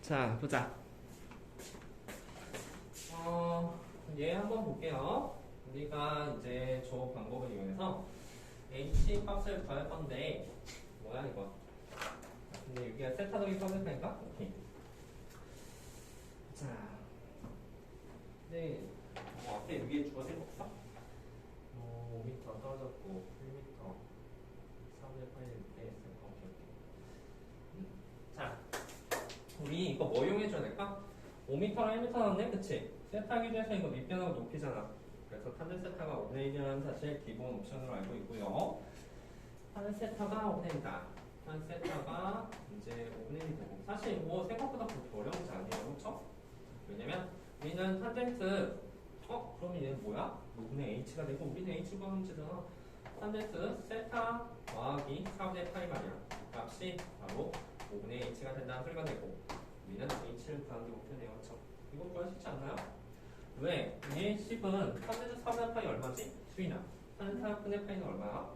자, 보자. 얘 한번 볼게요. 우리가 이제 저 방법을 이용해서 h 값을 구할 건데, 뭐야, 이거. 근데 여기가 세타적인 서술표니까? 오케이. 자. 근데, 앞에 위에 주어진 거 없어? 5m 떨어졌고, 1m. 3분의 8일 때, 오케이, 오케이. 자. 우리 이거 뭐 이용해줘야 될까? 5m랑 1m 나왔네? 그치? 세타 기준에서 이거 밑변하고 높이잖아. 그래서 탄젠 세타가 5분의 1이라는 사실 기본 옵션으로 알고 있고요. 탄 세타가 5분의 1이다. 탄 세타가 이제 5분의 1이 되고. 사실 뭐 생각보다 그렇게 어려운 게 아니에요. 그쵸? 왜냐면 우리는 탄젠트 그러면 얘는 뭐야? 5분의 h가 되고 우리는 h 구하는 문제잖아. 탄젠트 세타 더하기 4분의 8이 말이야. 값이 바로 5분의 h가 된다는 소리가 되고 우리는 h를 구하는 게 목표네요. 그쵸? 이거 구할 수 있지 않나요? 왜? 얘 10은 탄젠트 4분의 파이 얼마지? 수인아. 탄젠트 4분의 파이는 얼마야?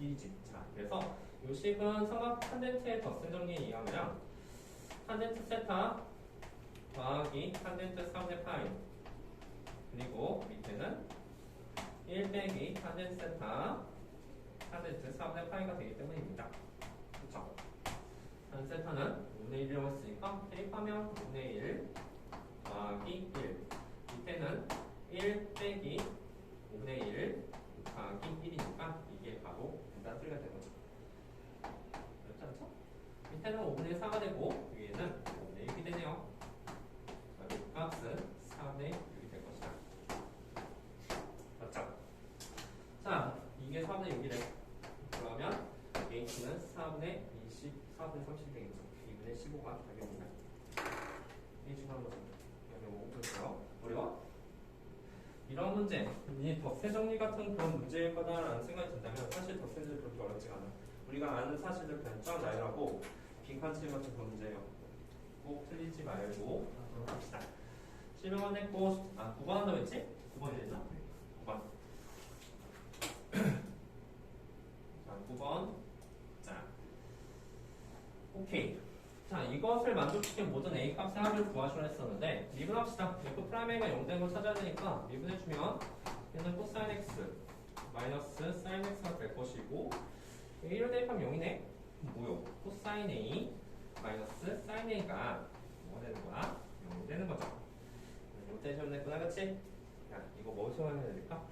1이지. 자, 그래서 요 10은 삼각 탄젠트의 덧셈 정리에 의하면 탄젠트 세타 더하기 탄젠트 4분의 파이 그리고 밑에는 1 빼기 탄젠트 세타 탄젠트 4분의 파이가 되기 때문입니다. 그쵸? 탄 세타는 5분의 1이라고 했으니까 대입하면 5분의 1 더하기 1 밑에는 1 빼기 5분의 1 더하기 1이니까 이게 바로 된다는 소리가 되는 거죠. 그렇지 않죠? 밑에는 5분의 4가 되고 위에는 5분의 1이 되네요. 그리고 값은 4분의 6이 될 것이다. 맞죠? 자, 이게 4분의 6이래. 그러면 h는 4분의 20, 4분의 30 되겠죠. 2분의 15가 되겠습니다. 이 중요한 거죠. 여기 5분이요. 어려워? 이런 문제, 이 덧세 정리 같은 그런 문제일 거다라는 생각이 든다면 사실 덧세는 그렇게 어렵지가 않아. 우리가 아는 사실을 그냥 쫙 나열하고 빈칸칠 같은 그런 문제예요. 꼭 틀리지 말고 하도록 합시다. 실명은 했고, 9번 한다고 했지? 9번이 되죠? 9번. 자, 9번. 자, 오케이. 자, 이것을 만족시킨 모든 a 값의 합을 구하시라 했었는데 미분합시다. f 프라임 a가 0 된 걸 찾아야 되니까 미분해주면 얘는 코사인 x 마이너스 사인 x가 될 것이고 a를 대입하면 0이네? 뭐요? 코사인 a 마이너스 사인 a가 뭐가 되는 거야? 0이 되는 거죠. 이거 대시면 됐구나, 그치? 야, 이거 뭐 시험해야 될까?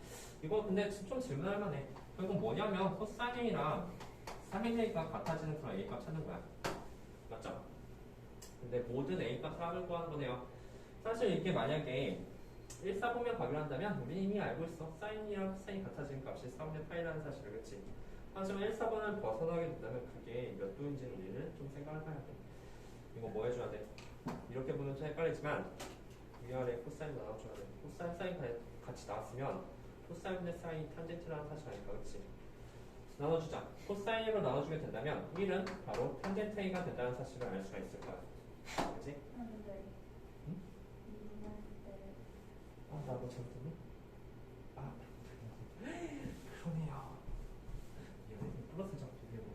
이거 근데 좀 질문할 만해. 결국 뭐냐면 코사인 a랑 사인 a가 같아지는 그런 a 값 찾는 거야. 맞죠? 근데 모든 A값을 합을 구하는 거네요. 사실 이게 만약에 1사분면 가기로 한다면 우리 이미 알고 있어. 사인이랑 코사인이 같아지는 값이 4분의 파이라는 사실을. 그렇지? 하지만 1사분을 벗어나게 된다면 그게 몇 도인지는 우리는 좀 생각을 해야 돼. 이거 뭐 해줘야 돼? 이렇게 보면 좀 헷갈리지만 위아래 코사인 나눠줘야 돼. 코사인 사인 같이 나왔으면 코사인분의 사인 탄젠트라는 사실 아닐까? 그렇지? 나눠주자. 코사인으로 나눠주게 된다면 1은 바로 탄젠트 A가 된다는 사실을 알 수가 있을 거야. 그치? 네. 응? 나도 잘못했네? 그러네요. 얘는 플러스 점 비교해보.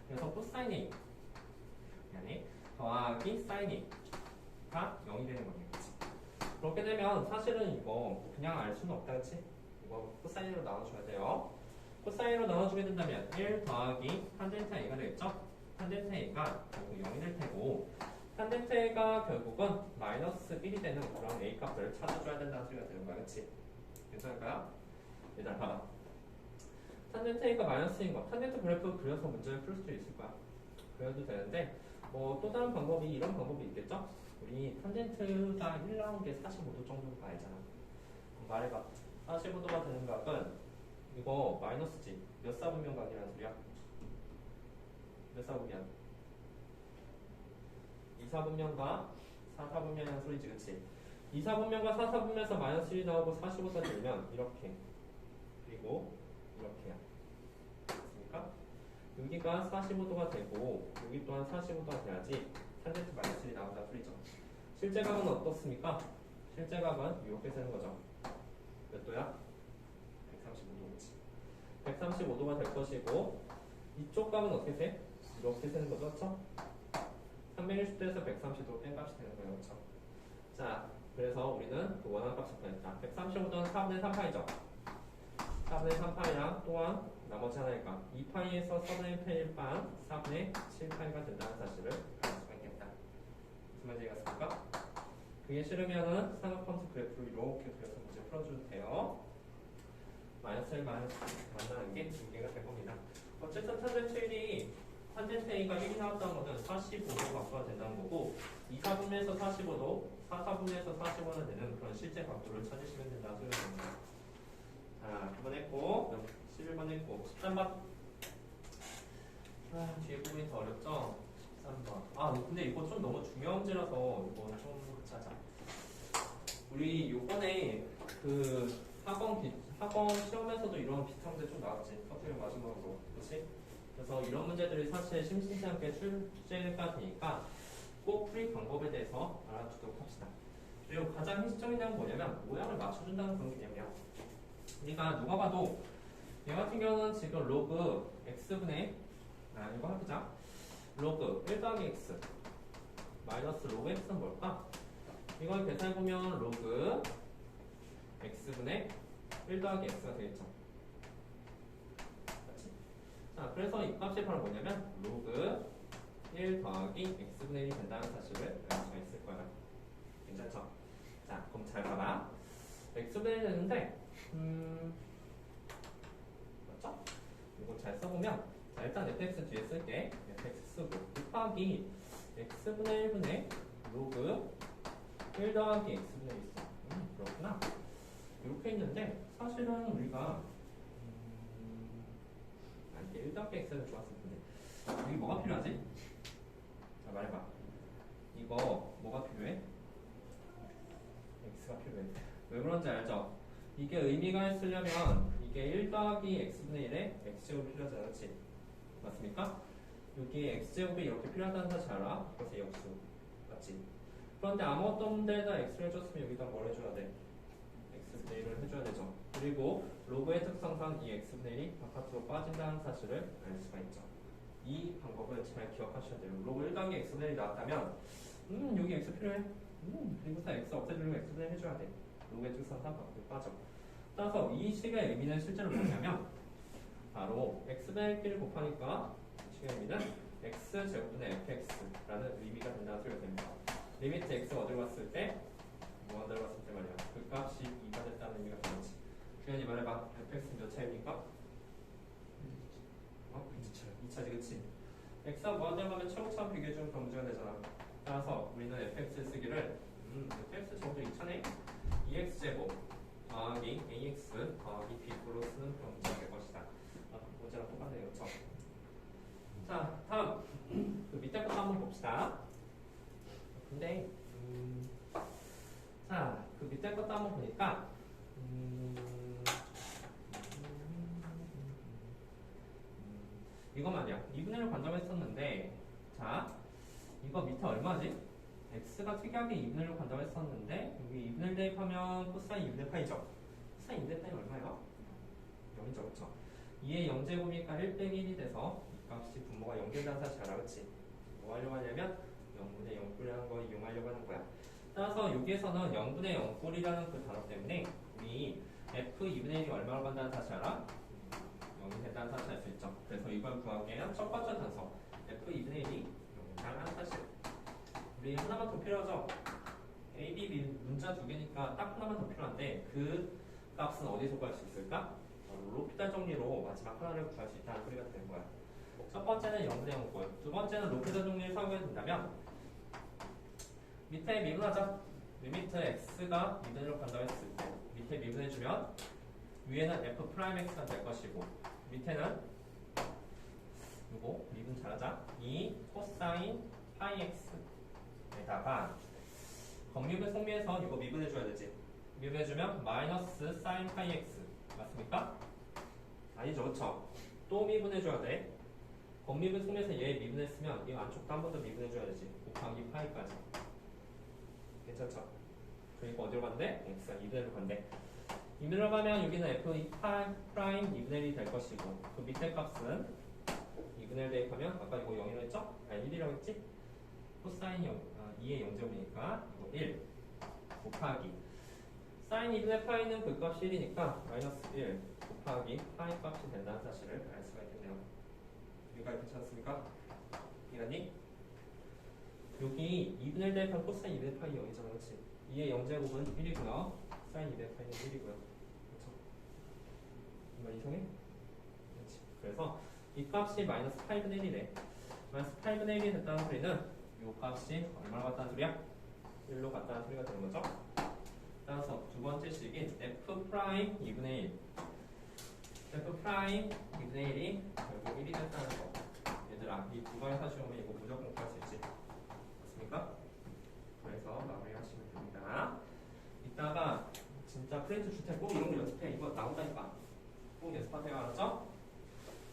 그래서 코사인 A yani 더하기 사인 A가 0이 되는 거네요. 그치? 그렇게 되면 사실은 이거 그냥 알 수는 없다. 그치? 이거 코사인으로 나눠줘야 돼요. 코사인으로 나눠주게 된다면 1 더하기 탄젠트 A가 되겠죠? 탄젠트 A가 결국 0이 될 테고 탄젠트 A가 결국은 마이너스 1이 되는 그런 A 값을 찾아줘야 된다는 소리가 되는 거야. 그치? 괜찮을까요? 일단 봐봐. 탄젠트 A가 마이너스인 거. 탄젠트 그래프 그려서 문제를 풀 수도 있을 거야. 그래도 되는데 뭐 또 다른 방법이 이런 방법이 있겠죠? 우리 탄젠트가 1 나온 게 45도 정도인 거 알잖아. 말해봐. 45도가 되는 값은 이거 마이너스지. 몇 사분면 각이라는 소리야? 몇 사분면? 2사분면과 4사분면이라는 소리지, 그치? 2사분면과 4사분면에서 마이너스 1이 나오고 45가 되면 이렇게 그리고 이렇게야. 됐습니까? 여기가 45도가 되고 여기 또한 45도가 돼야지 탄젠트 마이너스 1이 나온다 소리죠. 실제 값은 어떻습니까? 실제 값은 이렇게 되는 거죠. 몇 도야? 135도, 그치? 135도가 될 것이고 이쪽 값은 어떻게 돼? 이렇게 되는 거죠, 그렇죠? 360도에서 130도 뺀 값이 되는 거예요. 그렇죠? 자, 그래서 우리는 그 원하는 값을 구했다. 135도는 4분의 3파이죠. 4분의 3파이랑 또한 나머지 하나니까 2파이에서 4분의 1파이 4분의 7파이가 된다는 사실을 알 수가 있겠다. 무슨 말인지 이해갔습니까? 그게 싫으면은 삼각함수 그래프를 이렇게 그려서 문제 풀어줘도 돼요. 마이너스 1 만나는 게 2개가 될 겁니다. 어쨌든 탄젠트 1이 탄젠트 A가 1이 나왔다는 것은 45도 각도가 된다는 거고 2, 4분면에서 45도, 4, 4분면에서 45는 되는 그런 실제 각도를 찾으시면 된다는 소리가 됩니다. 자, 9번 했고 11번 했고 13번 뒤에 부분이 더 어렵죠? 13번 근데 이거 좀 너무 중요한 문제라서 이거 좀 짜자. 우리 요번에 그 학원 시험에서도 이런 비슷한 문제 좀 나왔지. 커트를 마지막으로. 그렇지? 그래서 이런 문제들이 사실 심심치 않게 출제가 되니까 꼭 풀이 방법에 대해서 알아두도록 합시다. 그리고 가장 핵심적인 건 뭐냐면 모양을 맞춰준다는 그런 개념이야. 그러니까 누가 봐도 얘 같은 경우는 지금 로그 x분의 이거 해보자. 로그 1 더하기 x 마이너스 로그 x는 뭘까? 이걸 계산해보면 로그 x분의 1 더하기 x가 되겠죠. 그렇지? 자, 그래서 이 값이 바로 뭐냐면 로그 1 더하기 x분의 1이 된다는 사실을 알 수가 있을 거야. 괜찮죠? 자, 그럼 잘 봐봐. x분의 1이 되는데 맞죠? 이거 잘 써보면 자, 일단 fx 뒤에 쓸게. fx 쓰고 곱하기 x분의 1분의 로그 1 더하기 x분의 1 있어. 그렇구나. 이렇게 있는데 사실은 우리가 이게 1 더하기 x는 좋았을 텐데 여기 뭐가 필요하지? 자, 말해봐. 이거 뭐가 필요해? x가 필요해. 왜 그런지 알죠? 이게 의미가 있으려면 이게 1 더하기 x분의 1에 x제곱이 필요하잖아. 그렇지? 맞습니까? 여기 x제곱이 이렇게 필요하다는 사실 알아? 그래서 역수. 맞지? 그런데 아무것도 없는 데다 x를 해줬으면 여기다 뭘 해줘야 돼? x분의 1을 해줘야 되죠. 그리고 로그의 특성상 이 x분의 1이 바깥으로 빠진다는 사실을 알 수가 있죠. 이 방법을 잘 기억하셔야 돼요. 로그 1 더하기 x분의 1이 나왔다면 여기 x 필요해. 그리고서 x 없애주려면 x분의 1 해줘야 돼. 로그의 특성상 바깥으로 빠져. 따라서 이 식의 의미는 실제로 뭐냐면 바로 x분의 1끼리 곱하니까 이 식의 의미는 x제곱분의 fx라는 의미가 된다는 소리가 됩니다. 리미트 x가 어디로 갔을 때 무한대로 갔을 때 말이야. 그 값이 2가 됐다는 의미가 되겠지. 주연이 말해봐. fx 몇 차입니까? 2차지. 그치? x가 무한대로 가면 최고차원 비교해 주면 그런 문제가 되잖아. 따라서 우리는 fx를 쓰기를 fx 제곱도 2차네? 2x제곱 더하기 ax 더하기 b로 쓰는 그런 문제가 될 것이다. 문제랑 똑같네요. 그렇죠? 자, 다음 그 밑에 것도 한번 봅시다. 근데 자, 그 밑에 것도 한번 보니까 이거 말이야. 2분의 1을 관점했었는데 자, 이거 밑에 얼마지? x가 특이하게 2분의 1로 관점했었는데 여기 2분의 1 대입하면 코사인 2분의 파이죠. 코사인 2분의 파이 얼마예요? 0이죠. 그렇죠? 2의 0제곱이니까 1 빼기 1이 돼서 이 값이 분모가 0된다는 사실 알아. 그치? 뭐 하려고 하냐면 0분의 0꼴이라는 걸 이용하려고 하는 거야. 따라서 여기에서는 0분의 0꼴이라는 그 단어 때문에 우리 f 2분의 1이 얼마로 간다는 사실 알아? 0이 된다는 사실 알 수 있죠. 그래서 이걸 구하기 위한 첫 번째 단서 f 2분의 1이 0이라는 사실. 우리 하나만 더 필요하죠? A, B 문자 두 개니까 딱 하나만 더 필요한데 그 값은 어디서 구할 수 있을까? 로피탈 정리로 마지막 하나를 구할 수 있다는 소리가 되는 거야. 첫 번째는 0분의 0꼴, 두 번째는 로피탈 정리를 사용해야 된다면 밑에 미분하자. 리미트 x가 2분의 1로 간다고 했을 때 밑에 미분해주면 위에는 f'x가 될 것이고 밑에는 요거 미분 잘하자. 2 코사인 파이 x에다가 겉미분 속미에서 이거 미분해줘야 되지. 미분해주면 마이너스 사인 파이 x 맞습니까? 아니죠. 그쵸? 또 미분해줘야 돼. 겉미분 속미에서 얘 미분했으면 이 안쪽도 한 번 더 미분해줘야 되지. 곱하기 파이까지. 괜찮죠? 그러니까 어디로 간대? x가 2분의 1로 간대. 2분의 1로 가면 여기는 f 프라임 2분의 1이 될 것이고 그 밑에 값은 2분의 1 대입하면 아까 이거 0이라고 했죠? 아니 1이라고 했지? 코사인이 2의 0제곱이니까 이거 1 곱하기 사인 2분의 파이는 그 값이 1이니까 마이너스 1 곱하기 파이 값이 된다는 사실을 알 수가 있겠네요. 여기까지 괜찮습니까? 이해가니? 여기 2분의 1 대입한 코사인 2분의 파이 0이잖아, 그렇지? 2의 0제곱은 1이고요. 사인 2분의 파이는 1이고요. 그렇죠? 이말 이상해? 그렇지. 그래서 이 값이 마이너스 8분의 1이래. 마이너스 8분의 1이 됐다는 소리는 이 값이 얼마나 같다는 소리야? 1로 같다는 소리가 되는 거죠. 따라서 두 번째 식인 f 프라임 2분의 1 f 프라임 2분의 1이 결국 1이 됐다는 거. 얘들아, 이 두 가지 사실 오면 이거 무조건 구할 수 있지. 맞습니까? 그래서 마무리하시면 됩니다. 이따가 진짜 프렌즈 줄 때 꼭 이런 거 연습해. 이거 나온다니까. 꼭 연습하세요. 알았죠?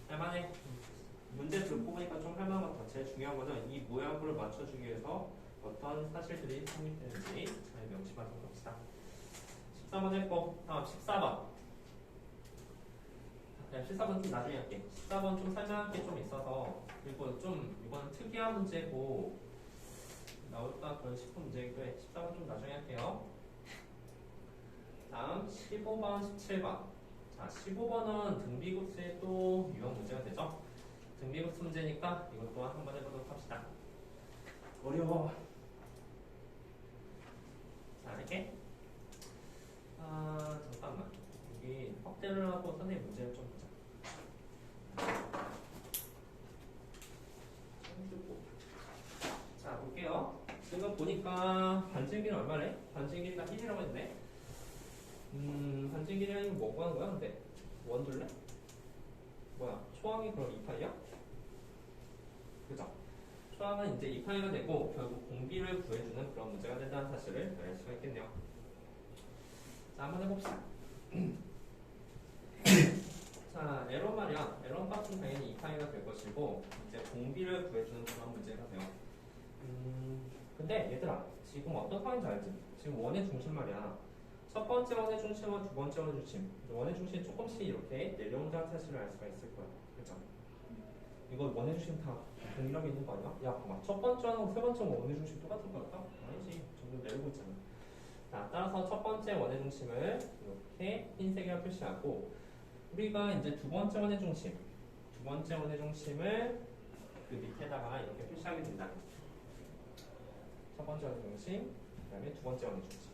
할만해. 문제 들어보니까 좀 할만한 것 같아. 제일 중요한 거는 이 모양을 맞춰주기 위해서 어떤 사실들이 성립되는지 잘 명심하도록 합시다. 13번 했고, 다음 14번. 14번 좀 나중에 할게. 14번 좀 설명할 게 좀 있어서, 그리고 좀 이건 특이한 문제고 나올까 그런 싶은 문제이기도 해. 14번 좀 나중에 할게요. 다음 15번, 17번. 자, 15번은 등비급수의 또 유형 문제가 되죠. 등비급수 문제니까 이것 또한 한번 해보도록 합시다. 어려워. 자, 이렇게. 잠깐만. 여기 확대를 하고 선생님 문제를 좀 보자. 자, 볼게요. 지금 보니까 반증 길이 얼마래? 반증 길이가 1이라고 했네. 반증 길이는 뭐 구하는 거야, 근데? 원둘래? 뭐야, 초항이 그럼 2파이야? 그죠? 초항은 이제 2파이가 되고 결국 공비를 구해주는 그런 문제가 된다는 사실을 알 수가 있겠네요. 자, 한번 해봅시다. 자, 에러 말이야. 에러 값은 당연히 2파이가 될 것이고 이제 공비를 구해주는 그런 문제가 돼요. 근데 얘들아, 지금 어떤 상황인지 알지? 지금 원의 중심 말이야. 첫 번째 원의 중심과 두 번째 원의 중심. 원의 중심이 조금씩 이렇게 내려온다는 사실을 알 수가 있을 거야. 그죠? 이거 원의 중심 다 동일하게 있는 거 아니야? 야, 봐봐. 첫 번째 원하고 세 번째 원의 중심 똑같은 거 같다? 아니지. 점점 내려오고 있잖아. 자, 따라서 첫 번째 원의 중심을 이렇게 흰색으로 표시하고 우리가 이제 두 번째 원의 중심, 두 번째 원의 중심을 그 밑에다가 이렇게 표시하게 된다. 첫 번째 원의 중심, 그 다음에 두 번째 원의 중심.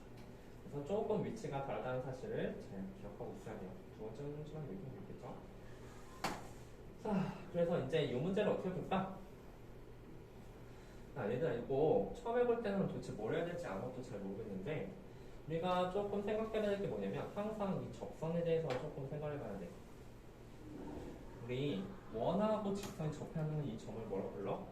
그래서 조금 위치가 다르다는 사실을 잘 기억하고 있어야 돼요. 두 번째 원의 중심은 여기 있겠죠. 자, 그래서 이제 이 문제를 어떻게 풀까? 자, 얘들아, 이거 처음 해볼 때는 도대체 뭘 해야 될지 아무것도 잘 모르겠는데 우리가 조금 생각해야 될 게 뭐냐면 항상 이 적선에 대해서 조금 생각해 봐야 돼. 우리 원하고 직선이 접하는 이 점을 뭐라고 불러?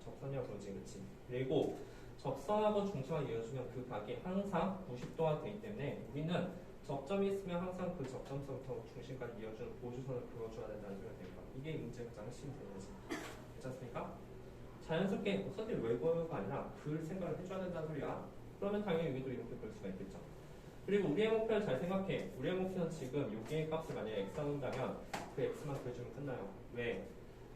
적선이라고 부르지, 그치? 그리고 적선하고 중심을 이어주면 그 각이 항상 90도가 되기 때문에 우리는 접점이 있으면 항상 그 접점서부터 중심까지 이어주는 보조선을 그어줘야 된다는 소리가 됩니다. 이게 문제의 가장 핵심이 되는 거지. 괜찮습니까? 자연스럽게 선생님 외국어가 아니라 글 생각을 해줘야 된다는 소리야. 그러면 당연히 여기도 이렇게 볼 수가 있겠죠. 그리고 우리의 목표를 잘 생각해. 우리의 목표는 지금 여기의 값을 만약에 x라고 한다면 그 x만 구해주면 끝나요. 왜?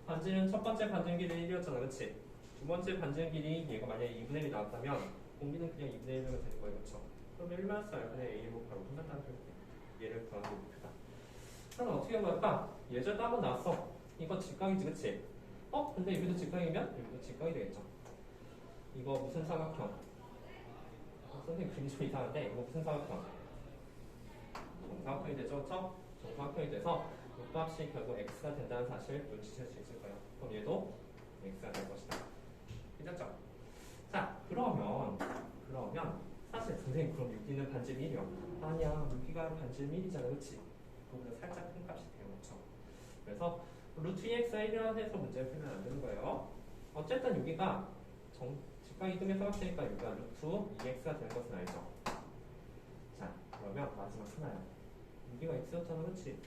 반지는 첫 번째 반증 길이 1이었잖아, 그치? 두 번째 반증 길이 얘가 만약에 2분의 1이 나왔다면 공비는 그냥 2분의 1로 되는 거예요, 그쵸? 그러면 1-r분의 a로 바로 끝난다는 소리예요. 얘를 구하는 게 목표다. 그럼 어떻게 구할까? 예전에 한번 나왔어. 이거 직각이지, 그치? 근데 여기도 직각이면 여기도 직각이 되겠죠. 이거 무슨 삼각형? 선생님 그림이 좀 이상한데 이거 무슨 삼각형? 정사각형이 되죠, 그렇죠? 정사각형이 돼서 이 값이 결국 x가 된다는 사실 눈치챌 수 있을 거예요. 그럼 얘도 x가 될 것이다. 괜찮죠? 자, 그러면 사실 선생님 그럼 6기는 반지름 1이요? 아니야, 6기가 반지름 1이잖아, 그렇지? 그거보다 살짝 큰 값이 돼요, 그렇죠? 그래서 루트 2x가 1이라고 해서 문제를 풀면 안 되는 거예요. 어쨌든 여기가 직각 이동의 삼각형이니까 여기가 루트 2x가 되는 것은 알죠? 자, 그러면 마지막 하나요. 여기가 x였잖아, 그렇지?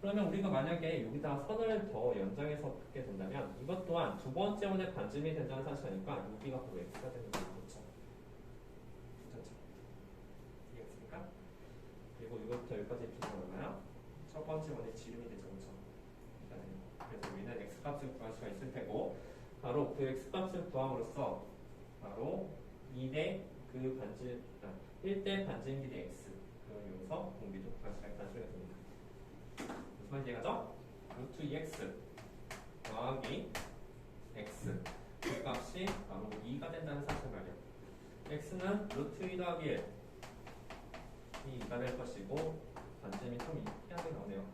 그러면 우리가 만약에 여기다 선을 더 연장해서 긋게 된다면 이것 또한 두 번째 원의 반지름이 된다는 사실이니까 여기가 바로 x가 되는 거죠. 그렇죠? 괜찮죠? 이해했습니까? 그리고 이것부터 여기까지 비교가 얼마요? 첫 번째 원의 지름이 되죠, 그렇죠? 그래서 우리는 x값을 구할 수가 있을 테고 바로 그 x값을 구함으로써 2대 그 반증, 1대 반증 길이 x. 그걸 이용해서 공비도 구할 수가 있다는 소리가 됩니다. 무슨 말인지 이해가죠? 루트 2x 더하기 x. 그 값이 바로 2가 된다는 사실 말이야. x는 루트 2 더하기 1. 이 2가 될 것이고, 반증이 좀 희한하게 나오네요.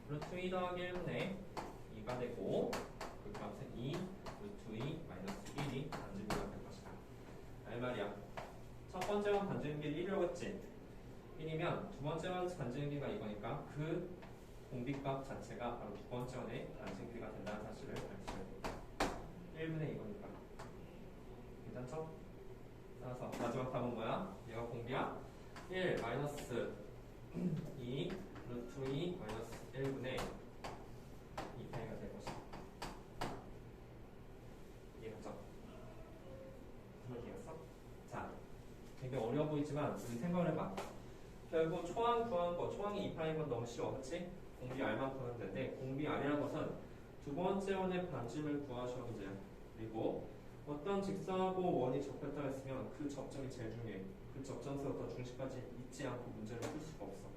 루트 2 더하기 1분의 2가 되고, 그 값은 2, 루트 2 마이너스 1이 반증비가 될 것이다. 알 말이야. 첫 번째만 반증비 1이라고 했지? 1이면 두 번째만 반증비가 이거니까 그 공비값 자체가 바로 두 번째 원의 반증비가 된다는 사실을 알 수가 있다. 1분의 2거니까. 괜찮죠? 따라서 마지막 답은 뭐야? 얘가 공비야? 1 마이너스 2 루트 2 마이너스 1분의 2파이가 될 것이다. 이해갔죠? 무슨 이해갔어? 자, 되게 어려워 보이지만 우리 생각을 해봐. 결국 초항 구한 거, 초항이 2파인 건 너무 쉬워, 그치? 공비 R만 구하면 되는데 공비 R이라는 것은 두 번째 원의 반증을 구하셔 문제야. 그리고 어떤 직선하고 원이 접했다 했으면 그 접점이 제일 중요해. 그 접점서부터 중심까지 잊지 않고 문제를 풀 수가 없어.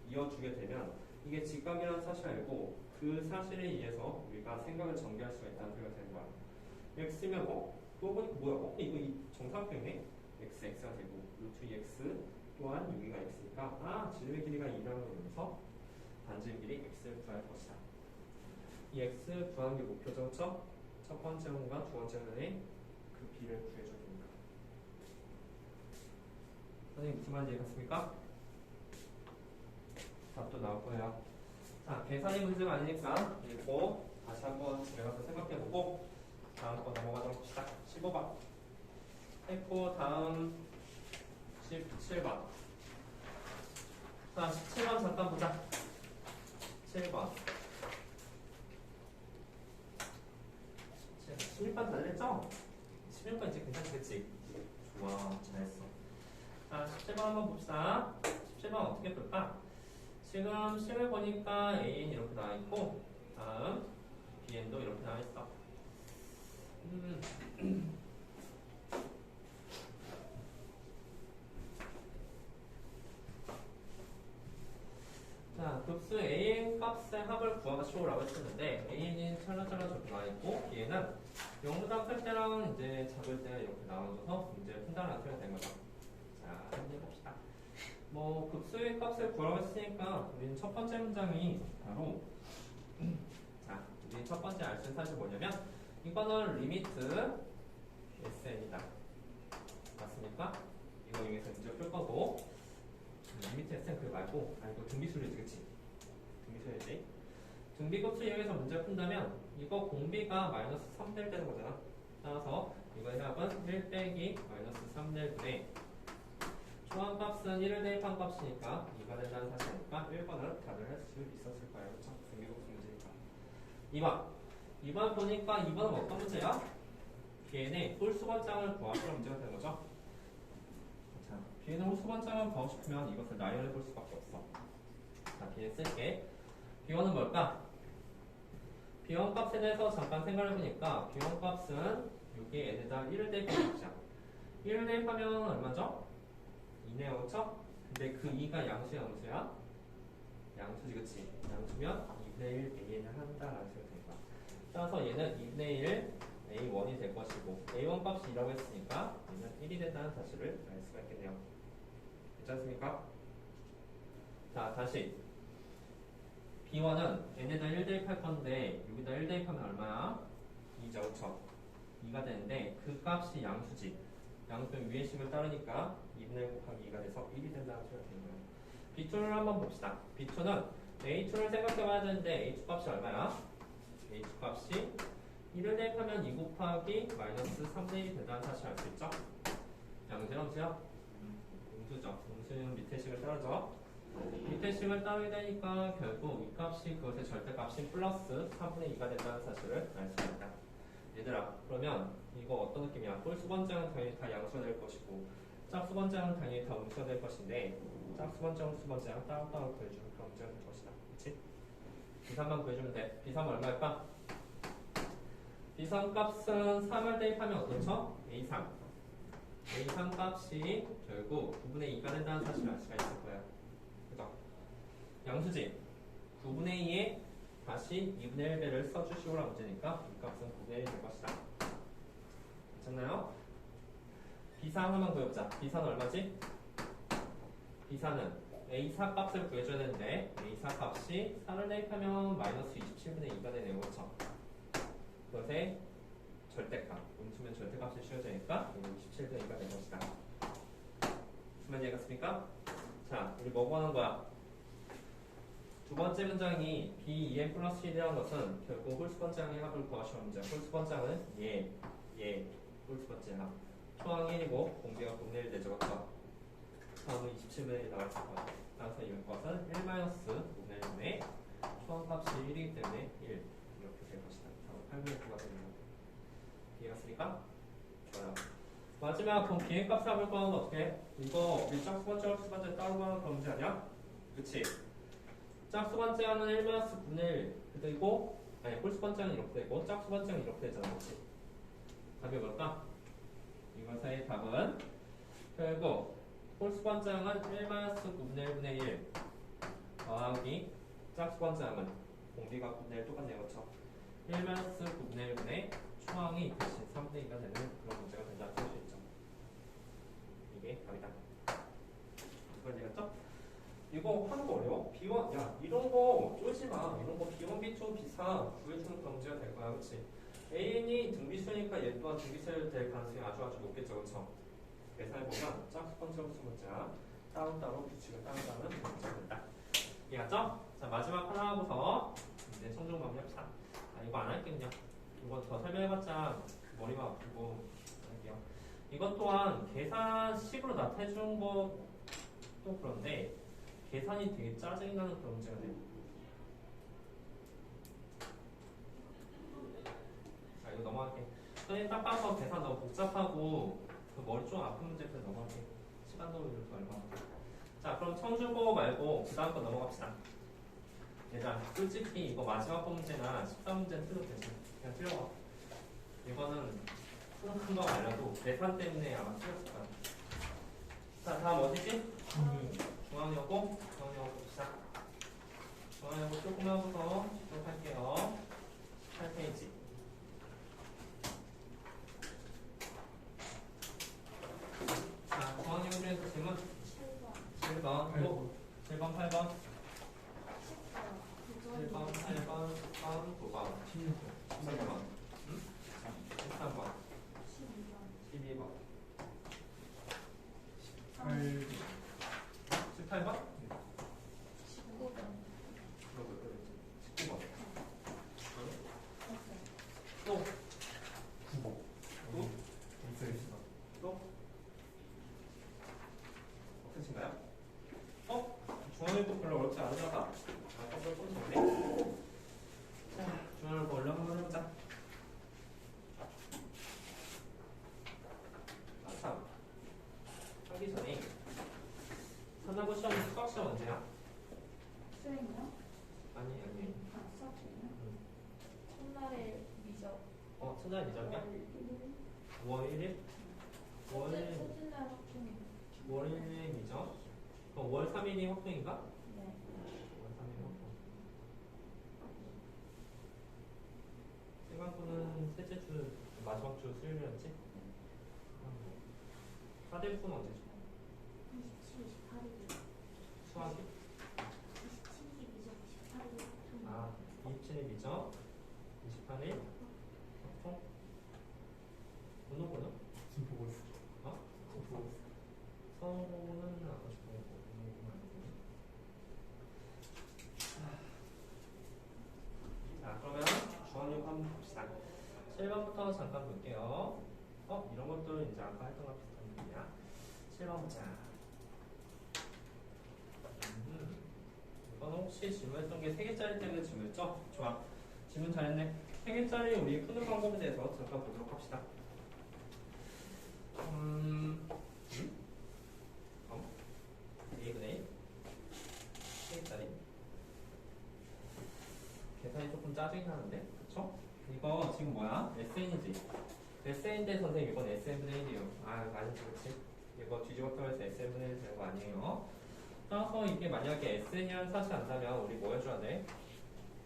이어주게 되면 이게 직각이라는 사실 알고 그 사실에 의해서 우리가 생각을 전개할 수가 있다는 소리가 되는 거야. x면 그거 보니까 뭐야? 이거 이 정사각형이네? x가 되고 루트 2x 또한 여기가 x니까 지름의 길이가 2라는 거면서 반증 길이 x를 구할 것이다. 이 x 구하는 게 목표죠, 그렇죠? 첫 번째 원과 두 번째 원의 그 비를 구해줘야 됩니다. 선생님 무슨 말인지 이해갔습니까? 답도 나올 거예요. 자, 계산이 문제가 아니니까 읽고 다시 한번 집에 가서 생각해보고 다음 거 넘어가도록 합시다. 15번 했고 다음 17번. 자, 17번 잠깐 보자. 7번 16번 다 됐죠? 16번 이제 괜찮겠지? 좋아, 잘했어. 자, 17번 한번 봅시다. 17번 어떻게 풀까? 지금 식을 보니까 A는 이렇게 나와있고 다음 Bn도 이렇게 나와있어. 자, 급수 AN 값의 합을 구하시오라고 했었는데 AN이 찰나찰나 저렇게 나와있고 Bn은 0보다 클 때랑 이제 작을 때 이렇게 나와줘서 문제 푼다는 소리가 된 거죠. 자, 한번 해봅시다. 뭐 급수의 값을 구하라고 했으니까 우리는 첫 번째 문장이 바로 자, 우리 첫 번째 알 수 있는 사실이 뭐냐면 이거는 리미트 SN이다. 맞습니까? 이거 이용해서 문제 풀 거고 리미트 SN 그 말고 이거 등비수열이지, 그치? 등비수열이지? 등비급수 이용해서 문제 푼다면 이거 공비가 마이너스 3될 되는 거잖아. 따라서 이거의 합은 1 빼기 마이너스 3될 분의 초항값은 1을 대입한 값이니까 2가 된다는 사실이니까 1번을 답을 할 수 있었을 거예요. 그렇죠? 등비급수 문제니까. 2번 보니까 2번은 어떤 문제야? Bn의 홀수번장을 구하시는 문제가 되는 거죠. 자, Bn의 홀수번장을 구하고 싶으면 이것을 나열해 볼 수밖에 없어. 자, Bn 쓸게. B1은 뭘까? B1 값에 대해서 잠깐 생각해 보니까 B1 값은 여기에 n에다 1을 대입하는 값이야. 1을 대입하면 얼마죠? 2네요, 그렇죠? 근데 그 2가 양수야, 음수야? 양수지, 그치? 양수면 2분의 1 An을 한다라는 소리가 되는 거야. 따라서 얘는 2분의 1 A1이 될 것이고 A1 값이 2라고 했으니까 얘는 1이 된다는 사실을 알 수가 있겠네요. 괜찮습니까? 자, 다시 B1은 n에다 1 대입할 건데 여기다 1 대입하면 얼마야? 2죠, 그쵸? 2가 되는데 그 값이 양수지. 양수는 위의 식을 따르니까 2분의 1 곱하기 2가 돼서 1이 된다는 소리가 되는 거예요. B2를 한번 봅시다. B2는 A2를 생각해봐야 되는데 A2 값이 얼마야? A2 값이 1을 대입하면 2 곱하기 마이너스 3분의 1이 된다는 사실 알 수 있죠? 양수야, 음수야? 음수죠. 음수는 밑에 식을 따르죠? 밑에 식을 따르게 되니까 결국 이 값이 그것의 절대값인 플러스 3분의 2가 된다는 사실을 알 수가 있다. 얘들아, 그러면 이거 어떤 느낌이야? 홀수번장은 당연히 다 양수가 될 것이고 짝수번장은 당연히 다 음수가 될 것인데 짝수번장, 홀수번장 따로따로 구해주는 그런 문제가 될 것이다. 그치? B3만 구해주면 돼. B3은 얼마일까? B3 값은 3을 대입하면 어떻죠? A3. A3 값이 결국 9분의 2가 된다는 사실을 알 수가 있을 거야. 그죠? 양수지 9분의 2에 다시 2분의 1배를 써주시오라 문제니까 이 값은 9분의 1이 될 것이다. 괜찮나요? 비사 하나만 구해보자. 비사는 얼마지? 비사는 A4 값을 구해줘야 되는데 A4 값이 4를 대입하면 마이너스 27분의 2가 되네요. 그렇죠? 그것의 절대값. 음수면 절대값이 씌워지니까 27분의 2가 된 것이다. 무슨 말인지 알겠습니까? 자, 우리 뭐 구하는 거야? 두 번째 문장이 B2n 플러스 1이라는 것은 결국 홀수 번째 항의 합을 구하시는 문제. 홀수 번째 항은 홀수 번째 항. 초항이 1이고 공비가 9분의 1 되죠. 그렇죠? 다음은 27분의 1이 나갈 거야. 따라서 이것은 1-5분의 1분의 초항값이 1이기 때문에 1 이렇게 될 것이다. 다음 8분의 9가 되는 거야. 이해갔습니까? 좋아요. 마지막 그럼 비행값 합을 구하는 건 어떻게 해? 이거 우리 짝수번째 홀수번째 따로 구하는 그런 문제 아니야? 그치? 짝수번째는 1-9분의 1 그리고 아니 홀수번째는 이렇게 되고 짝수번째는 이렇게 되잖아. 그치? 답이 뭘까? 이것의 답은 결국 홀수번째는 1-9분의 1분의 1 더하기 짝수번째는 공비가 9분의 1 똑같네요. 그렇죠? 1-9분의 1분의 초항이 대신 3분의 2가 되는 그런 문제가 된다는 수 있죠. 이게 답이다. 이걸 되겠죠? 이거 하는 거 어려워? B1, 야 이런 거 쫄지 마. 이런 거 B1, B2, B4 구해주는 그런 문제가 될 거야. 그치? AN이 등비수니까 얘 또한 등비수일 될 가능성이 아주 높겠죠. 그쵸? 계산해보면 짝수번째 홀수번째야 따로따로 규칙을 따른다는 문제가 된다. 이해갔죠? 자 마지막 하나 하고서 이제 성적 마무리합시다. 아 이거 안 할게 그냥. 이거 더 설명해봤자 머리가 아프고 할게요. 이것 또한 계산식으로 나타내주는 것도 그런데 계산이 되게 짜증이 나는 그런 문제가 돼요. 자 이거 넘어갈게. 선생님 딱 봐서 계산 너무 복잡하고 그 머리 좀 아픈 문제들 넘어갈게. 시간도 이렇게 얼마. 자 그럼 청중고 말고 그 다음 거 넘어갑시다. 얘들아 솔직히 이거 마지막 문제나 14문제는 틀려도 되지. 그냥 틀려봐. 이거는 큰 거 알려도 계산 때문에 아마 틀렸을 거야. 자 다음 어디지? 중앙여고 봅시다. 중앙여고 조금 하고서 쭉 할게요. 8페이지. 자 중앙여고 중에서 질문 7번 또 7번 8번 7번 8번 10번 9번 13번 13번 12번 18번 19번 또 9번 또 없으신가요? 중앙일보 별로 어렵지 않으셔서 아까보다 좀 좋네. 자 중앙일보 얼른 한번 해보자. 참 하기 전에 산하고 시험 수학 시험 언제야? 수행이요? 아니 아, 수학 중이요? 첫날에 미적. 첫날 미적이야? 5월 1일? 5월 1일 첫째 날 확정이요. 5월 1일 미적? 그럼 5월 3일이 확정인가? 네. 5월 3일이 확정. 시간표는 셋째 주 마지막 주 수요일이었지? 4대수는 언제죠? 27, 28일. 수학이? 27일이 미적, 28일이 확정. 아 27일 미적 28일 확정? 운동고는? 지금 보고 있어. 어? 지금 보고 있어. 서울은 안 하고 싶고 운동고는 아니고. 자 그러면 중앙용 한번 봅시다. 7번부터 잠깐 볼게요. 이런 것도 이제 아까 했던 거랑 비슷한 얘기야. 7번 보자. 이건 혹시 질문했던 게 3개짜리 때문에 질문했죠? 좋아. 질문 잘했네. 3개짜리 우리 푸는 방법에 대해서 잠깐 보도록 합시다. A분의 1 3개짜리 계산이 조금 짜증이 나는데 그쵸? 이거 지금 뭐야? SN이지? SN인데 선생님 이건 SN분의 1이에요. 아 아니지 그치? 이거 뒤집었다고 해서 SN분의 1 되는 거 아니에요. 따라서 이게 만약에 SN이라는 사실이 안다면 우리 뭐 해줘야 돼?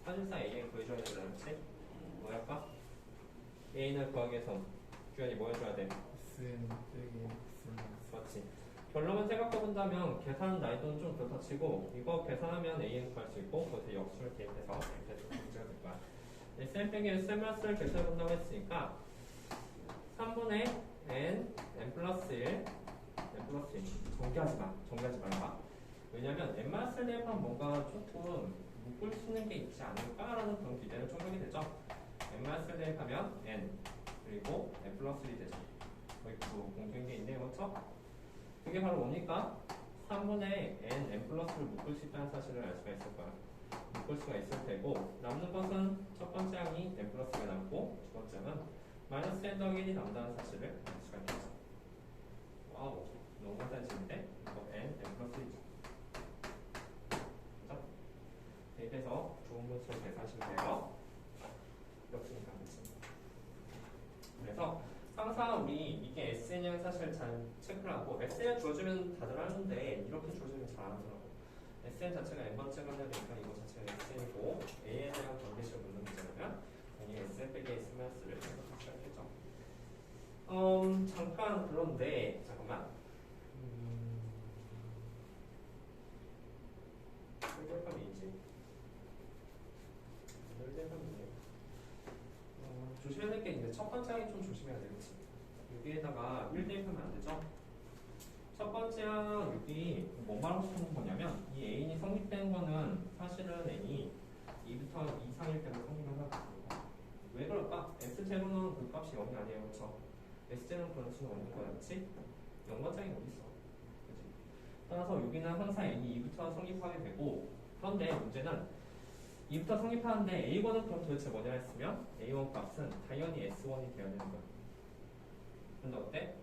사실상 AN 구해줘야 되잖아 그치? 뭐 할까? A를 구하기 위해서 규현이 뭐 해줘야 돼? X는 빼기 X는 그렇지. 결론만 생각해본다면 계산 난이도는 좀 그렇다 치고 이거 계산하면 AN 구할 수 있고 거기서 역수를 대입해서 문제가 될 거야. SN 빼기 SMS를 계산해본다고 했으니까 3분의 n 플러스 1 n 플러스 1 정리하지 말아봐. 왜냐면 n-1 대입하면 뭔가 조금 묶을 수 있는 게 있지 않을까라는 그런 기대는 좀 하게 되죠. n-1 대입하면 n 그리고 n 플러스 1이 되죠. 거의 뭐 공통인 게 있네요. 그렇죠? 그게 바로 뭡니까? 3분의 n 플러스를 묶을 수 있다는 사실을 알 수가 있을 거야. 묶을 수가 있을 테고 남는 것은 첫 번째 항이 n 플러스가 남고 두 번째 항은 마이너스 n 더하기 1이 남다는 사실을 알 수가 있겠죠. 와우 너무 간단해지는데 이거 n 플러스 1이죠. 그죠? 대입해서 좋은 분수를 계산하시면 돼요. 역수니까 그치? 그래서 항상 우리 이게 SN이라는 사실을 잘 체크를 하고 SN 주어주면 다들 하는데 이렇게 주어주면 잘 안 하더라고. SN 자체가 n번째 관련이 되니까 이거 자체가 SN이고 A에 대한 관계식을 묻는 문제라면 당연히 SN 빼기 SMS를 생각하셔야 되죠. 잠깐 그런데 잠깐만 혈관이지 혈관이네. 조심해야 될 게 있는데 첫 번째 항이 좀 조심해야 돼 그치? 여기에다가 1 대입하면 안 되죠? 첫 번째 항 여기 뭐 말하고 싶은 거냐면 이 A인이 성립된 거는 사실은 N이 2부터 2 상일 때만 성립을 하고 왜 그럴까? S제로는 그 값이 0이 아니에요 그쵸? S제로는 그럴 수는 없는 거야 그치? 0번장이 어딨어 그치? 따라서 여기는 항상 N이 2부터 성립하게 되고 그런데 문제는 2부터 성립하는데 A1은 그럼 도대체 뭐냐 했으면 A1 값은 당연히 S1이 돼야 되는 거야. 근데 어때?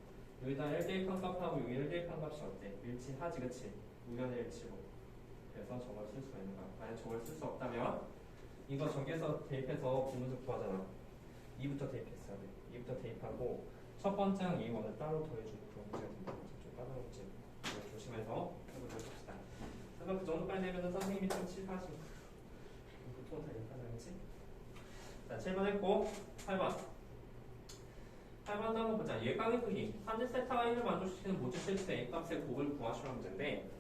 여기다 1 대입한 값하고 여기 1 대입한 값이 어때? 일치하지 그치? 우연의 일치로. 그래서 저걸 쓸 수가 있는 거야. 만약 저걸 쓸 수 없다면 이거 저기에서 대입해서 분모적 구하잖아. 2부터 대입했어야 돼. 2부터 대입하고 첫 번째 항 A1을 따로 더해주는 그런 문제가 된다는 거지. 좀 까다롭지. 이거 조심해서 해보도록 합시다. 그래서 그 정도까지 내면은 선생님이 좀 칠하시고 보통 다 이렇게 하지. 자, 7번 했고 8번. 8번도 한번 보자. 예강의 크기. 한일 세타가 1을 만족시키는 모두 실수 A 값의 곱을 구하시라는 문제인데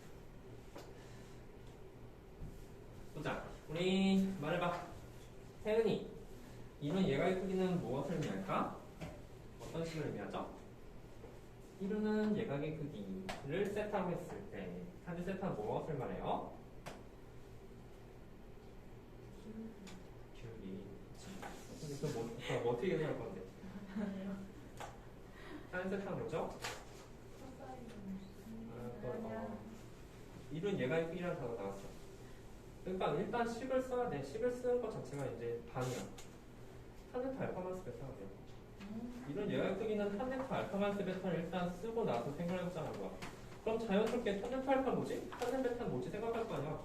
보자. 우리 말해봐. 태은이. 이런 예강의 크기는 무엇을 의미할까? 어떤 식을 의미하죠? 이루는 예각의 크기를 세타로 했을 때 한일 세타는 무엇을 말해요? 기울기. 근데 뭐 어떻게 해야 할 건데? 한일 세타는 뭐죠? 이룬 예각의 크기라는 단어가 나왔어. 그러니까 일단 식을 써야 돼. 식을 쓰는 것 자체가 이제 반이야. 탄젠트 알파 마이너스 베타가 돼. 이런 예각의 크기는 탄젠트 알파 마이너스 베타를 일단 쓰고 나서 생각해보자는 거야. 그럼 자연스럽게 탄젠트 알파는 뭐지? 탄젠트 베타는 뭐지? 생각할 거 아니야.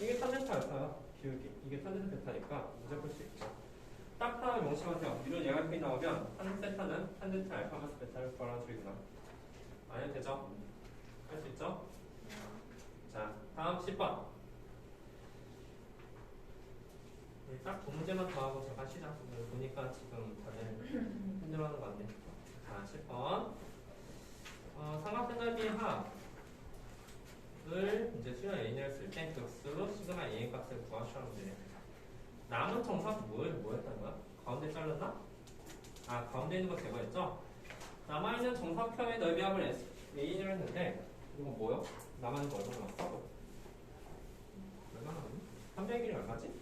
이게 탄젠트 알파야. 기울기. 이게 탄젠트 베타니까 문제 풀 수 있죠. 딱 하나 명심하세요. 이런 예각의 크기 나오면 탄젠트 세타는 탄젠트 알파 마이너스 베타를 구하라는 소리구나. 아니면 되죠? 할 수 있죠? 자, 다음 10번. 딱 두 문제만 더 하고 잠깐 시작. 보니까 지금 다들 힘들어하는 것 같네. 자, 10번. 삼각형 넓이 합을 이제 수열 A를 쓸 때 극수로 시그마 A 값을 구하시라는 문제네. 남은 정사각 뭐 했다는 거야? 가운데 잘랐나? 아, 가운데 있는 거 제거했죠? 남아있는 정사각형의 넓이 합을 A를 했는데 이거 뭐요? 남아있는 거 얼마나 남았어? 얼마나 남았니? 300의 길이 얼마지?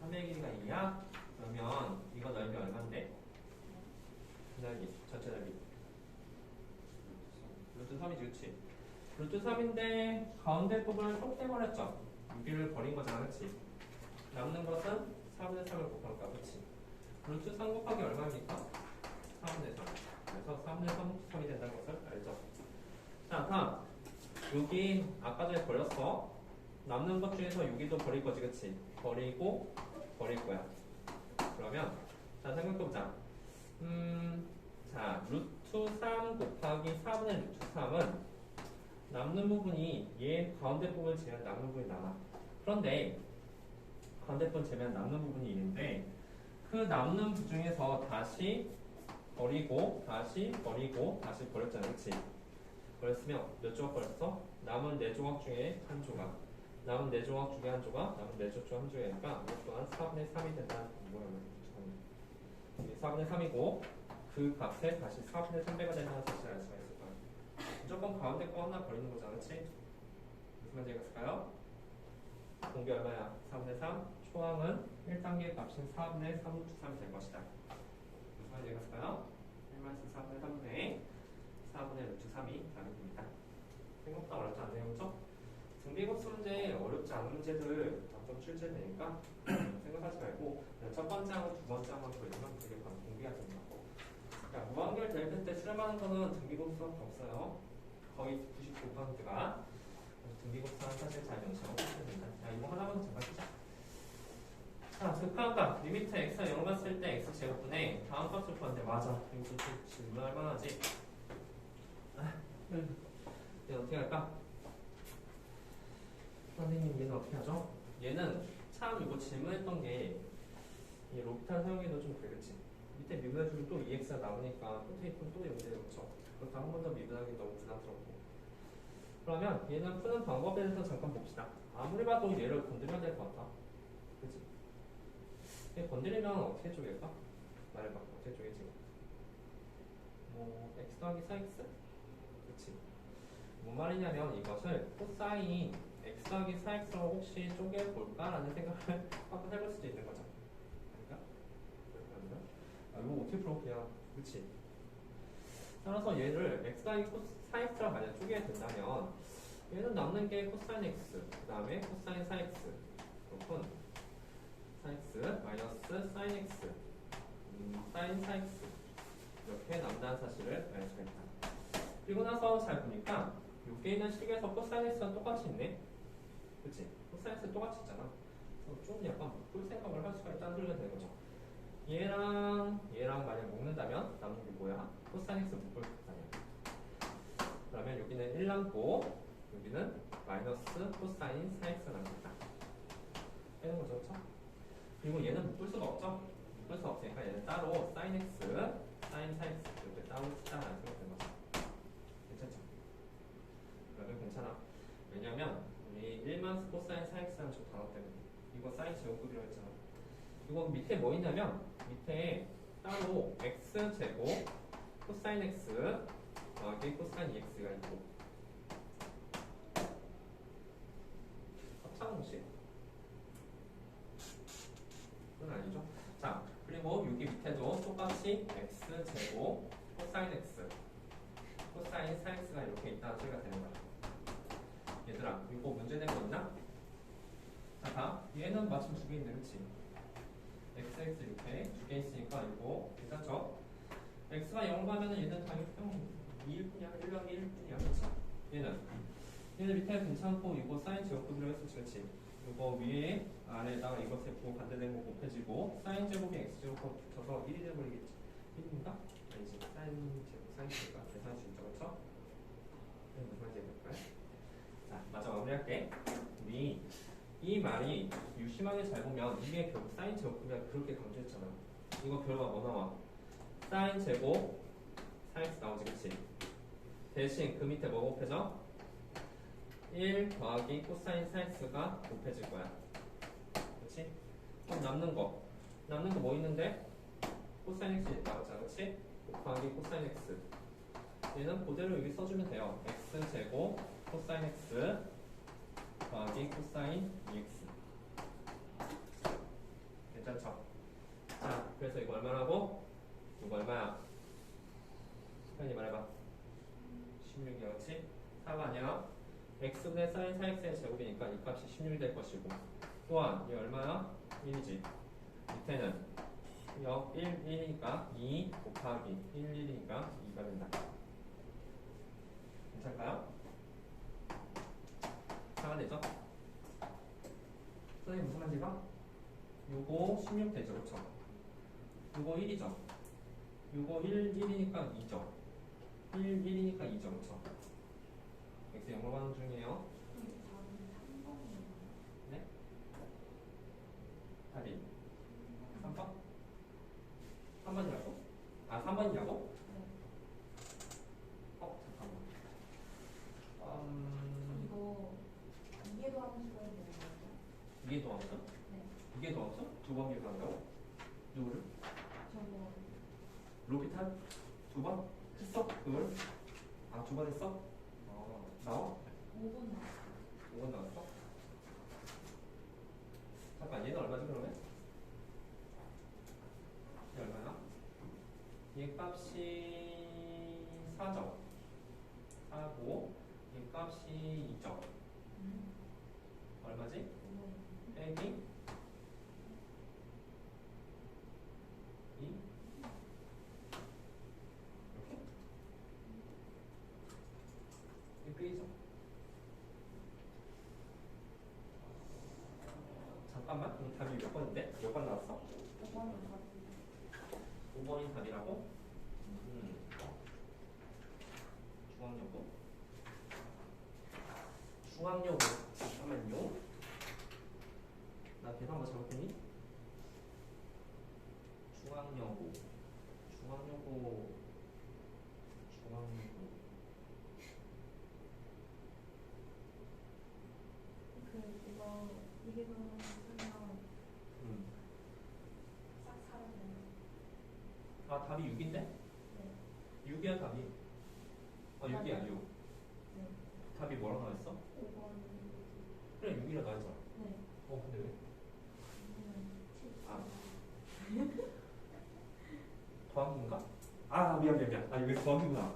300의 길이가 2야? 그러면 이거 넓이 얼마인데? 넓이, 전체 넓이 루트 3이지 그치? 루트 3인데 가운데 부분을 쏙 떼버렸죠? 6을 버린 거잖아 그치? 남는 것은 4분의 3을 곱할까 그치? 루트 3 곱하기 얼마입니까? 4분의 3 그래서 4분의 3이 된다는 것을 알죠? 자 다음 여기 아까 전에 버렸어. 남는 것 중에서 여기도 버릴 거지 그치? 버리고 버릴 거야. 그러면 자 생각해보자. 자, 루트 3 곱하기 4분의 루트 3은 남는 부분이 얘 가운데 부분을 제외한 남는 부분이 남아. 그런데 가운데 부분 제외한 남는 부분이 있는데 그 남는 부 중에서 다시 버리고 다시 버리고 다시 버렸잖아, 그치? 버렸으면 몇 조각 버렸어? 남은 4조각 중에 한 조각, 남은 4조각 중에 한 조각, 남은 4조각 중에 한 조각이니까 이것 또한 4분의 3이 된다는 뭐야? 4분의 3이고 그 값에 다시 4분의 3배가 된다는 사실을 알 수가 있을 거야. 무조건 가운데 거 하나 버리는 거잖아, 그치? 무슨 말인지 알겠을까요? 공개 얼마야? 4분의 3. 초항은 1단계 값인 4분의 3루트 3이 될 것이다. 무슨 말인지 알겠을까요? 1마이너스 4분의 3분의 4분의 루트 3이 답입니다. 생각보다 어렵지 않네요, 그렇죠? 등비급수 문제 어렵지 않은 문제들 좀 출제되니까 생각하지 말고 첫 번째 하고 두 번째 하고 보이면 되게 바로 공비가 됩니다. 자, 무한결 델타 때 수렴하는 거는 등비급수밖에 없어요. 거의 99%가 등비급수는 사실 잘 명시하고 있습니다. 자, 이거 하나만 잠깐 쓰자. 자, 극한값 리미트 x가 0 갔을 때 x 제곱분의 다음 값을 구하는데 맞아. 이것도 질문할 만하지. 얘 어떻게 할까? 선생님 얘는 어떻게 하죠? 얘는 참 이거 질문했던 게 이 로피탈 사용해도 좀 그렇지. 밑에 미분해주면 또 EX가 나오니까 또 테이프는 또 여기에 놓죠. 그렇다 한 번 더 미분하기 너무 부담스럽고. 그러면 얘는 푸는 방법에 대해서 잠깐 봅시다. 아무리 봐도 얘를 건드려야 될 것 같아. 그치? 얘 건드리면 어떻게 쪼갤까? 말해봐. 어떻게 쪼개지? 뭐 x 더하기 4x? 그치? 뭔 말이냐면 이것을 코사인 x 더하기 4x로 혹시 쪼개볼까라는 생각을 한번 해볼 수도 있는 거죠. 아닌가? 아, 이거 어떻게 풀어? 그냥 그치? 따라서 얘를 x 더하기 4x로 만약 쪼개야 된다면 얘는 남는 게 코사인 x 그 다음에 코사인 4x 그렇군 4x 마이너스 사인 x 사인 4x 이렇게 남다는 사실을 알 수가 있다. 그리고 나서 잘 보니까 여기에 있는 식에서 코사인 x가 똑같이 있네. 그치? 코사인 x 똑같이 있잖아. 그래서 좀 약간 묶을 생각을 할 수가 있다는 소리가 되는 거죠. 얘랑 만약 묶는다면 남는 게 뭐야? 코사인 x 묶을 거잖아요. 그러면 여기는 1 남고 여기는 마이너스 코사인 4x 남겠다. 빼는 거죠, 그렇죠? 그리고 얘는 묶을 수가 없죠? 묶을 수 없으니까 얘는 따로 사인 x, 사인 4x 이렇게 따로 쓰자라는 생각이 드는 거죠. 괜찮죠? 그러면 괜찮아. 왜냐면 우리 1만 코사인 4x라는 저 단어 때문에 이거 사인 제곱급이라고 했잖아. 이거 밑에 뭐 있냐면 밑에 따로 x제곱 코사인 x 더하기 코사인 2x가 있고 합창공식 그건 아니죠. 자, 그리고 여기 밑에도 똑같이 x제곱 코사인 x 코사인 4x가 이렇게 있다는 소리가 되는 거야. 얘들아, 이거 문제 된 거 있나? 자, 봐. 얘는 마침 두 개 있네, 그치? xx 이렇게 두 개 있으니까 이거 괜찮죠? x가 0 가면은 얘는 당연히 2일 뿐이야. 1랑 1일 뿐이야. 그치? 얘는 밑에 괜찮고 이거 사인 제곱급이라고 했었지, 그치? 이거 위에 아래에다가 이것에 부호 반대된 거 곱해지고 사인 제곱이 x 제곱하고 붙어서 1이 돼버리겠지. 1인가? 아니지. 사인 제곱, 사인 제곱가 계산할 수 있죠, 그쵸? 무슨 말인지 해볼까요? 자, 마저 마무리할게. 우리 이 말이 유심하게 잘 보면 이게 결국 사인 제곱이야 그렇게 강조했잖아. 이거 결과 뭐 나와? 사인 제곱 4x 나오지, 그치? 대신 그 밑에 뭐 곱해져? 1 더하기 코사인 4x가 곱해질 거야. 그치? 그럼 남는 거 뭐 있는데? 코사인 x 나오잖아, 그치? 곱하기 코사인 x 얘는 그대로 여기 써주면 돼요. x제곱 코사인 x 더하기 코사인 2x 괜찮죠? 자, 그래서 이거 얼마라고? 이거 얼마야? 편히 말해봐. 16이야, 그렇지? 4가 아니야. x분의 사인 4x의 제곱이니까 이 값이 16이 될 것이고 또한 이 얼마야? 1이지. 밑에는 0, 1, 1이니까 2 곱하기 1, 1이니까 2가 된다. 괜찮을까요? 4가 되죠? 선생님 무슨 말인지가? 요거 16 되죠, 그렇죠? 요거 1이죠. 요거 1이니까 2죠. 1이니까 2죠. 그쵸? x 0으로 가는 중이에요. 답은 3번이에요. 네? 답이 3번? 3번이라고? 아, 3번이냐고? 네. 잠깐만. 이거 이게 더하는 수가 있는 거예요? 이게 더함수? 네. 이게 더함수? 두 번 계산한다고? 누구를? 저거 로피탈? 두 번? 했어? 그걸? 아, 두 번 했어? 나와? 5분 나왔어요. 5번 나왔어? 잠깐, 얘는 얼마지 그러면? 얘 얼마나? 얘 값이 4죠. 4고, 얘 값이 2죠. 얼마지? 5분. 빼기 2 이렇게? 이 빼기죠. 잠깐만, 그럼 답이 몇 번인데? 몇 번 나왔어? 5번은 답이 5번이 답이라고? 중앙여고? 중앙여고 잠깐만요. 나 계산 뭐 잘못했니? 중앙여고 중앙여고 이게 더하는 수면 싹 사라져요. 아, 답이 6인데? 네. 6이야 답이. 6이야 6. 네. 답이 뭐라고 나왔어? 5번. 그래 6이라 나왔잖아. 네. 근데 왜? 아. 더하기인가? 아, 미안. 아, 여기 더하기구나.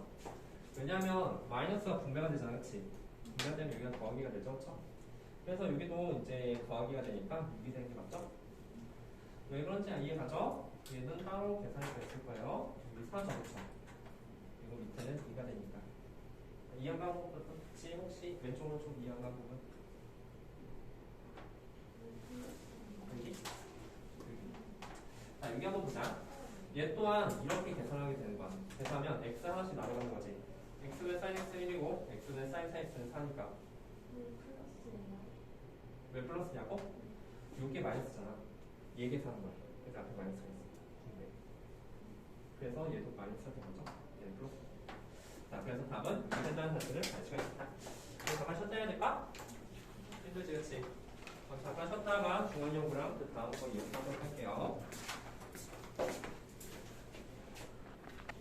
왜냐면 마이너스가 분배가 되잖아, 그치? 분배가 되면 여기가 더하기가 되죠, 그쵸? 그래서 여기도 이제 더하기가 되니까 6이 되는 게 맞죠? 왜 그런지 이해가죠? 얘는 따로 계산이 됐을 거예요. 여기 4죠, 그쵸? 그리고 밑에는 2가 되니까. 이해한 방법은 혹시 왼쪽 오른쪽 이해한 방법은? 여기? 자, 여기 한번 보자. 얘 또한 이렇게 계산하게 되는 거야. 계산하면 x 하나씩 나눠가는 거지. x는 sin x 1이고 x는 sin 4x는 4니까. 플러스예요. 왜 플러스냐고? 요게 마이너스잖아. 얘 계산한 거야. 그래서 앞에 마이너스가 있어. 네. 그래서 얘도 마이너스가 된 거죠. 얘는 플러스. 자, 그래서 답은 이렇게 된다는 사실을 알 수가 있다. 그럼 잠깐 쉬었다 해야 될까? 힘들지, 그치? 그럼 잠깐 쉬었다가 중앙연구랑 그 다음 거 이어서 하도록 할게요.